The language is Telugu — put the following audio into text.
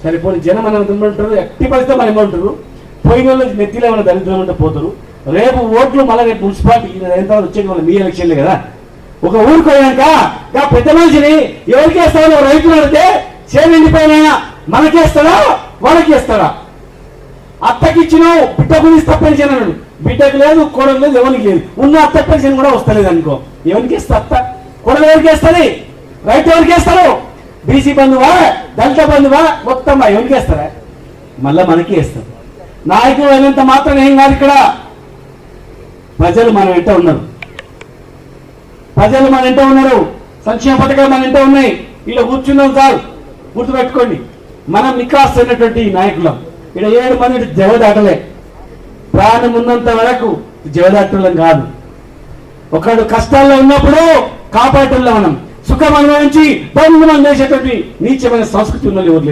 సరిపోని జనం అని ఉంటారు, ఎట్టి పరిస్థితి మనం ఏమంటారు, పోయిన వాళ్ళు నెత్తిలో ఏమైనా దరిద్రం ఉంటే పోతారు. రేపు ఓట్లు మళ్ళీ రేపు మున్సిపాలిటీ వచ్చేది మళ్ళీ మీ ఎలక్షన్లే కదా. ఒక ఊరికి పోయాక ఆ పెద్ద మనిషిని ఎవరికి వేస్తాడో రైతులు అడితే చేను ఎండిపోయినా మనకేస్తాడా వాళ్ళకేస్తాడా? అత్తకిచ్చినావు బిడ్డకు ఇస్తా పెన్షన్ అన్నాడు, బిడ్డకు లేదు కోడలు లేదు ఎవరికి లేదు, ఉన్న అత్త పెన్షన్ కూడా వస్తలేదు అనుకో, ఎవరికి ఇస్తా అత్త? కోడలు ఎవరికి వేస్తుంది? రైతు ఎవరికి వేస్తారు? బీసీ బంధువా దళిత బంధువా మొత్తం ఎవరికి వేస్తారా? మళ్ళా మనకి వేస్తారు. నాయకులు అయినంత మాత్రం ఏం కాదు, ఇక్కడ ప్రజలు మన వెంట ఉన్నారు, ప్రజలు మన వెంట ఉన్నారు, సంక్షేమ పథకాలు మన వెంట ఉన్నాయి. ఇలా కూర్చున్నాం సార్, గుర్తుపెట్టుకోండి, మనం నికాస్ అయినటువంటి నాయకులం. ఇక్కడ 7 మంది జవదాటలే, ప్రాణం ఉన్నంత వరకు జవదాటలం కాదు. ఒకడు కష్టాల్లో ఉన్నప్పుడు కాపాడటంలో మనం సుఖం అనుభవించి బంధుమం చేసేటువంటి నీచమైన సంస్కృతి ఉన్నది ఎవరు